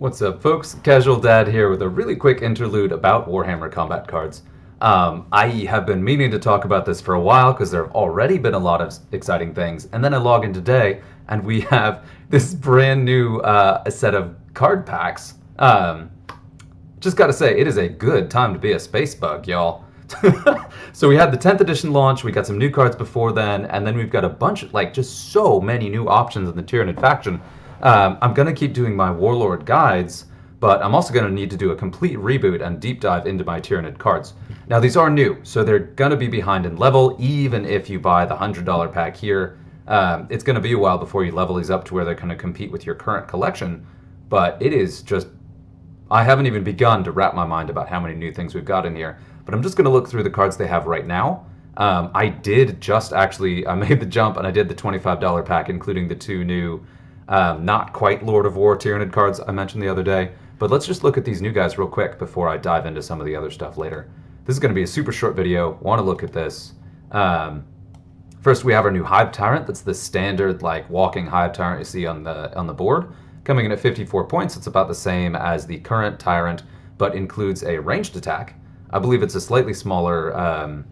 What's up, folks? Casual Dad here with a really quick interlude about Warhammer combat cards. I have been meaning to talk about this for a while because there have already been a lot of exciting things, and then I log in today and we have this brand new set of card packs. Just gotta say, it is a good time to be a space bug, y'all. So we had the 10th edition launch, we got some new cards before then, and then we've got a bunch of, just so many new options in the Tyranid faction. I'm going to keep doing my Warlord guides, but I'm also going to need to do a complete reboot and deep dive into my Tyranid cards. Now, these are new, so they're going to be behind in level, even if you buy the $100 pack here. It's going to be a while before you level these up to where they're going to compete with your current collection, but it is just... I haven't even begun to wrap my mind about how many new things we've got in here, but I'm just going to look through the cards they have right now. I did just actually... I made the jump and I did the $25 pack, including the two new... not quite Lord of War Tyranid cards I mentioned the other day, but let's just look at these new guys real quick before I dive into some of the other stuff later. This is going to be a super short video. Want to look at this. First, we have our new Hive Tyrant. That's the standard walking Hive Tyrant you see on the board. Coming in at 54 points. It's about the same as the current Tyrant, but includes a ranged attack. I believe it's a slightly smaller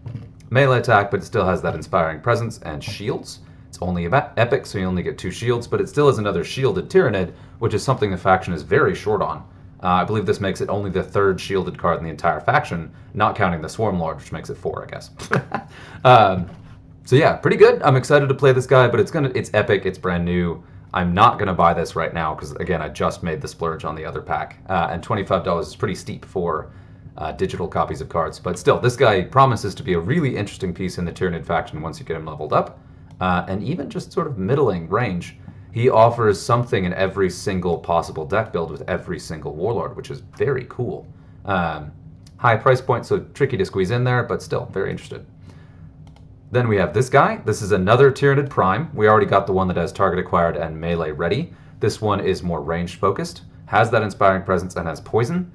melee attack, but it still has that inspiring presence and shields. It's only about epic, so you only get 2 shields, but it still is another shielded Tyranid, which is something the faction is very short on. I believe this makes it only the 3rd shielded card in the entire faction, not counting the Swarm Lord, which makes it 4, I guess. So yeah, pretty good. I'm excited to play this guy, but it's epic, it's brand new. I'm not going to buy this right now, because again, I just made the splurge on the other pack, and $25 is pretty steep for digital copies of cards. But still, this guy promises to be a really interesting piece in the Tyranid faction once you get him leveled up. And even just sort of middling range, he offers something in every single possible deck build with every single Warlord, which is very cool. High price point, so tricky to squeeze in there, but still, very interested. Then we have this guy. This is another Tyranid Prime. We already got the one that has target acquired and melee ready. This one is more range focused, has that inspiring presence, and has poison.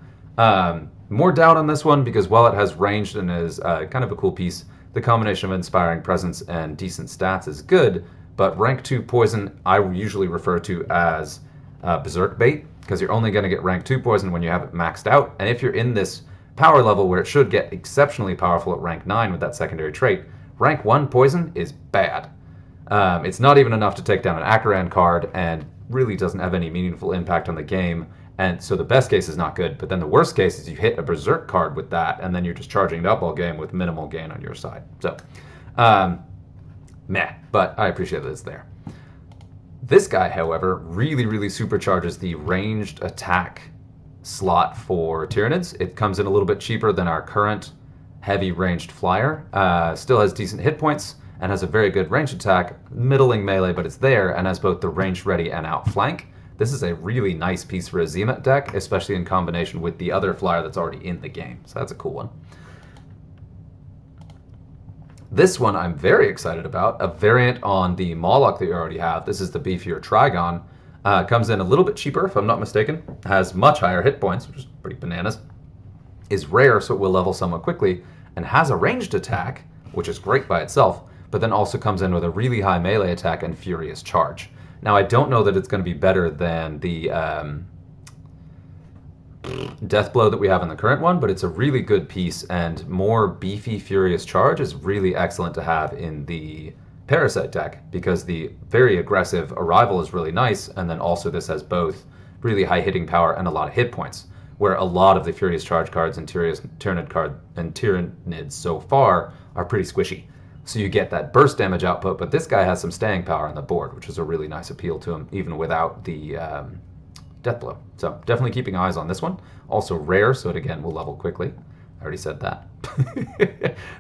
More doubt on this one because while it has ranged and is kind of a cool piece, the combination of inspiring presence and decent stats is good, but rank 2 poison I usually refer to as berserk bait, because you're only going to get rank 2 poison when you have it maxed out, and if you're in this power level where it should get exceptionally powerful at rank 9 with that secondary trait, rank 1 poison is bad. It's not even enough to take down an Akaran card and really doesn't have any meaningful impact on the game. And so the best case is not good, but then the worst case is you hit a Berserk card with that, and then you're just charging it up all game with minimal gain on your side. So, meh, but I appreciate that it's there. This guy, however, really, really supercharges the ranged attack slot for Tyranids. It comes in a little bit cheaper than our current heavy ranged flyer. Still has decent hit points, and has a very good ranged attack, middling melee, but it's there, and has both the ranged ready and outflank. This is a really nice piece for a Zemet deck, especially in combination with the other flyer that's already in the game. So that's a cool one. This one I'm very excited about, a variant on the Moloch that you already have. This is the beefier Trigon. Comes in a little bit cheaper, if I'm not mistaken. Has much higher hit points, which is pretty bananas. Is rare, so it will level somewhat quickly. And has a ranged attack, which is great by itself, but then also comes in with a really high melee attack and furious charge. Now, I don't know that it's going to be better than the Death Blow that we have in the current one, but it's a really good piece, and more beefy Furious Charge is really excellent to have in the Parasite deck, because the very aggressive Arrival is really nice, and then also this has both really high hitting power and a lot of hit points, where a lot of the Furious Charge cards and Tyranids so far are pretty squishy. So you get that burst damage output, but this guy has some staying power on the board, which is a really nice appeal to him, even without the Death Blow. So definitely keeping eyes on this one. Also rare, so it again will level quickly. I already said that.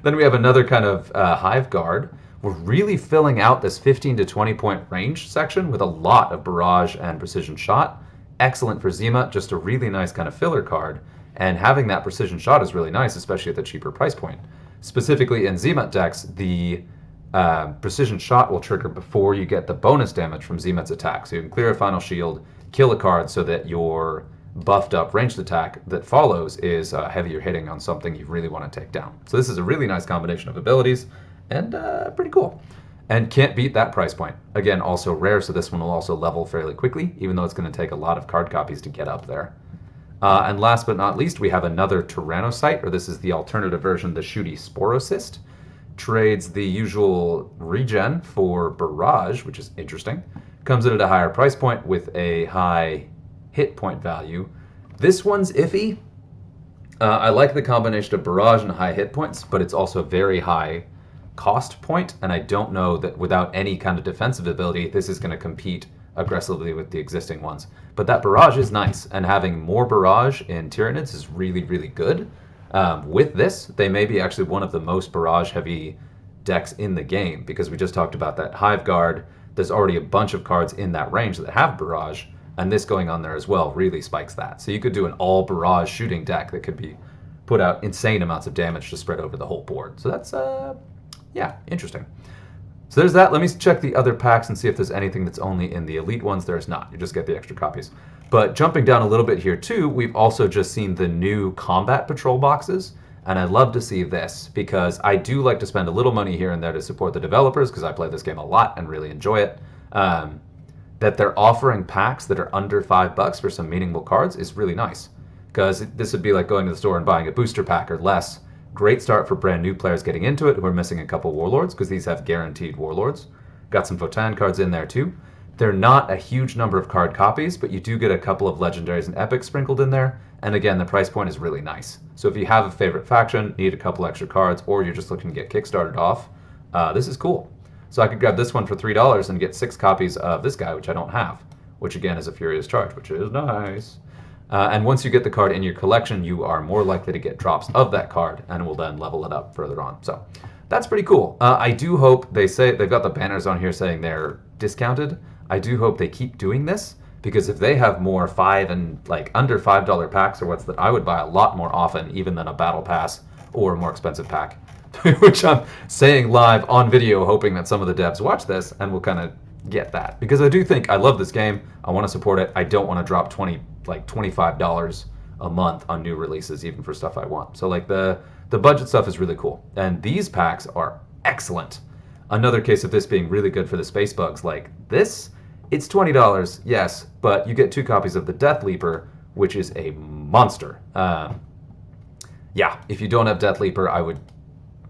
Then we have another kind of Hive Guard. We're really filling out this 15 to 20 point range section with a lot of barrage and precision shot. Excellent for Zima, just a really nice kind of filler card. And having that precision shot is really nice, especially at the cheaper price point. Specifically in Zemet decks, the precision shot will trigger before you get the bonus damage from Zemet's attack. So you can clear a final shield, kill a card so that your buffed up ranged attack that follows is heavier hitting on something you really want to take down. So this is a really nice combination of abilities, and pretty cool. and can't beat that price point. Again, also rare, so this one will also level fairly quickly, even though it's going to take a lot of card copies to get up there. And last but not least, we have another Tyrannocyte, or this is the alternative version, the Shooty Sporocyst. Trades the usual regen for Barrage, which is interesting. Comes in at a higher price point with a high hit point value. This one's iffy. I like the combination of Barrage and high hit points, but it's also a very high cost point, and I don't know that without any kind of defensive ability, this is going to compete aggressively with the existing ones. But that Barrage is nice, and having more Barrage in Tyranids is really, really good. With this, they may be actually one of the most Barrage-heavy decks in the game, because we just talked about that Hive Guard. There's already a bunch of cards in that range that have Barrage, and this going on there as well really spikes that. So you could do an all-Barrage shooting deck that could be put out insane amounts of damage to spread over the whole board. So that's, yeah, interesting. So there's that. Let me check the other packs and see if there's anything that's only in the elite ones. There's not. You just get the extra copies. But jumping down a little bit here too, we've also just seen the new combat patrol boxes. And I'd love to see this because I do like to spend a little money here and there to support the developers because I play this game a lot and really enjoy it. That they're offering packs that are under $5 for some meaningful cards is really nice. Because this would be like going to the store and buying a booster pack or less. Great start for brand new players getting into it who are missing a couple Warlords, because these have guaranteed Warlords. Got some Votann cards in there too. They're not a huge number of card copies, but you do get a couple of Legendaries and Epics sprinkled in there. And again, the price point is really nice. So if you have a favorite faction, need a couple extra cards, or you're just looking to get kickstarted off, this is cool. So I could grab this one for $3 and get 6 copies of this guy, which I don't have, which again is a Furious Charge, which is nice. And once you get the card in your collection, you are more likely to get drops of that card and will then level it up further on. So that's pretty cool. I do hope they've got the banners on here saying they're discounted. I do hope they keep doing this because if they have more under $5 packs or what's that, I would buy a lot more often even than a battle pass or a more expensive pack, which I'm saying live on video, hoping that some of the devs watch this and will kind of get that because I do think I love this game. I want to support it. I don't want to drop $25 a month on new releases, even for stuff I want. So like the budget stuff is really cool. And these packs are excellent. Another case of this being really good for the space bugs. Like this, it's $20, yes, but you get 2 copies of the Death Leaper, which is a monster. Yeah, if you don't have Death Leaper,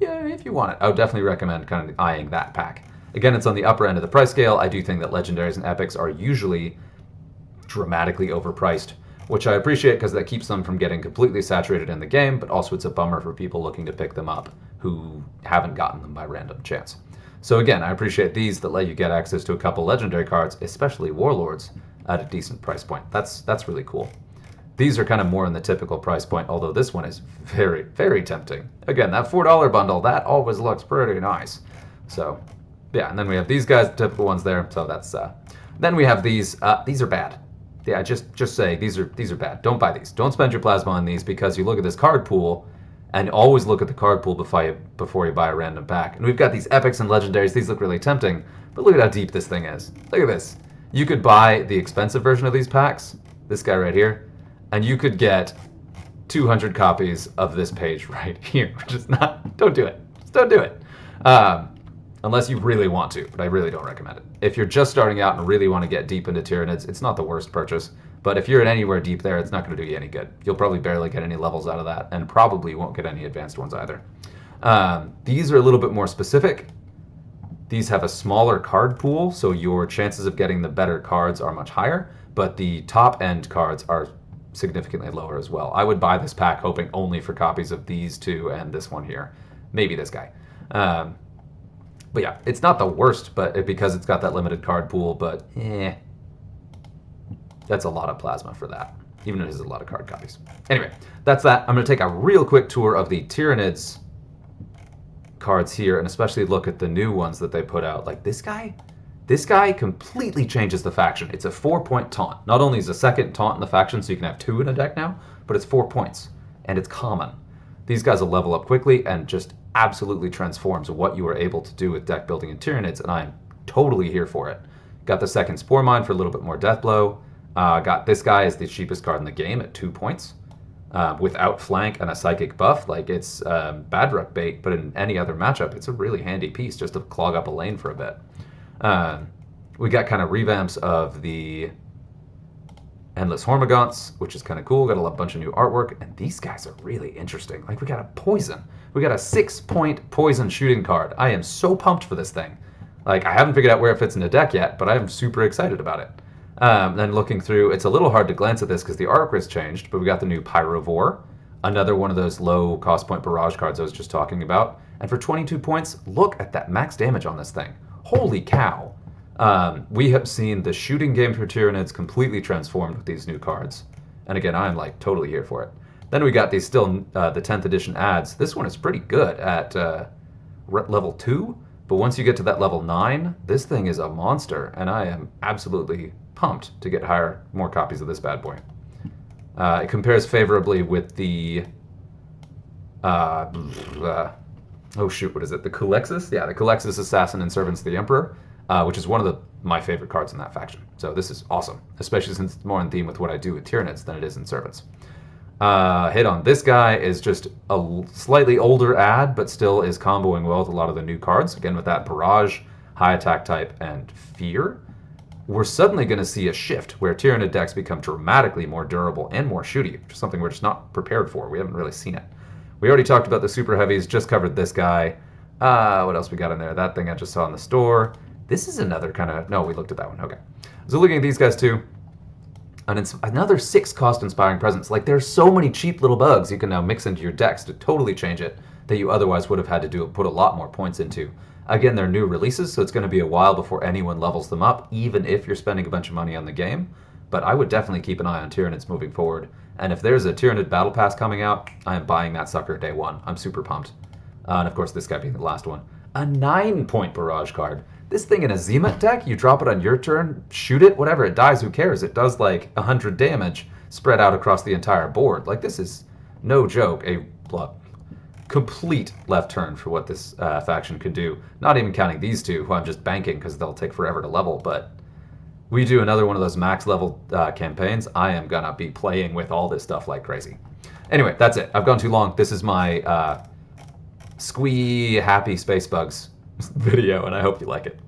if you want it, I would definitely recommend kind of eyeing that pack. Again, it's on the upper end of the price scale. I do think that Legendaries and Epics are usually dramatically overpriced, which I appreciate because that keeps them from getting completely saturated in the game, but also it's a bummer for people looking to pick them up who haven't gotten them by random chance. So again, I appreciate these that let you get access to a couple legendary cards, especially Warlords, at a decent price point. That's really cool. These are kind of more in the typical price point, although this one is very, very tempting. Again, that $4 bundle, that always looks pretty nice. So yeah, and then we have these guys, the typical ones there. So that's then we have these. These are bad. Yeah, just say these are bad. Don't buy these. Don't spend your plasma on these because you look at this card pool, and always look at the card pool before you buy a random pack. And we've got these epics and legendaries. These look really tempting, but look at how deep this thing is. Look at this. You could buy the expensive version of these packs, this guy right here, and you could get 200 copies of this page right here, which is not. Don't do it. Just don't do it. Unless you really want to, but I really don't recommend it. If you're just starting out and really want to get deep into Tyranids, it's not the worst purchase. But if you're at anywhere deep there, it's not going to do you any good. You'll probably barely get any levels out of that, and probably won't get any advanced ones either. These are a little bit more specific. These have a smaller card pool, so your chances of getting the better cards are much higher, but the top-end cards are significantly lower as well. I would buy this pack hoping only for copies of these two and this one here. Maybe this guy. But yeah, it's not the worst, but because it's got that limited card pool, but that's a lot of plasma for that, even if it has a lot of card copies. Anyway, that's that. I'm going to take a real quick tour of the Tyranids cards here, and especially look at the new ones that they put out. Like this guy completely changes the faction. It's a 4-point taunt. Not only is a second taunt in the faction, so you can have 2 in a deck now, but it's 4 points, and it's common. These guys will level up quickly and just absolutely transforms what you are able to do with deck building in Tyranids, and I'm totally here for it. Got the second Spore Mine for a little bit more death blow. Got this guy as the cheapest card in the game at 2 points. without flank and a psychic buff. Like, it's bad ruck bait, but in any other matchup, it's a really handy piece just to clog up a lane for a bit. We got kind of revamps of the Endless Hormagaunts, which is kind of cool. Got a bunch of new artwork, and these guys are really interesting. Like, we got a poison. We got a 6-point poison shooting card. I am so pumped for this thing. Like, I haven't figured out where it fits in the deck yet, but I'm super excited about it. Then looking through, it's a little hard to glance at this because the artwork has changed, but we got the new Pyrovore, another one of those low cost point barrage cards I was just talking about. And for 22 points, look at that max damage on this thing. Holy cow. We have seen the shooting game for Tyranids completely transformed with these new cards. And again, I'm like totally here for it. Then we got these still, the 10th edition ads. This one is pretty good at level 2, but once you get to that level 9, this thing is a monster, and I am absolutely pumped to get more copies of this bad boy. It compares favorably with the oh shoot, what is it? The Culexus? Yeah, the Culexus Assassin and Servants of the Emperor, which is one of my favorite cards in that faction. So this is awesome, especially since it's more in theme with what I do with Tyranids than it is in Servants. Hit on this guy is just a slightly older ad, but still is comboing well with a lot of the new cards. Again, with that Barrage, High Attack Type, and Fear. We're suddenly going to see a shift where Tyranid decks become dramatically more durable and more shooty, which is something we're just not prepared for. We haven't really seen it. We already talked about the Super Heavies, just covered this guy. What else we got in there? That thing I just saw in the store. This is another kind of... No, we looked at that one. Okay. So looking at these guys too. Another 6 cost Inspiring Presence. Like, there's so many cheap little bugs you can now mix into your decks to totally change it that you otherwise would have had to put a lot more points into. Again, they're new releases, so it's going to be a while before anyone levels them up, even if you're spending a bunch of money on the game. But I would definitely keep an eye on Tyranids moving forward. And if there's a Tyranid Battle Pass coming out, I am buying that sucker day one. I'm super pumped. And of course, this guy being the last one. A 9-point Barrage card. This thing in a Zemat deck, you drop it on your turn, shoot it, whatever, it dies, who cares? It does like 100 damage spread out across the entire board. Like, this is no joke, a complete left turn for what this faction can do. Not even counting these two, who I'm just banking because they'll take forever to level, but we do another one of those max level campaigns, I am gonna be playing with all this stuff like crazy. Anyway, that's it. I've gone too long. This is my Squee Happy Space Bugs video, and I hope you like it.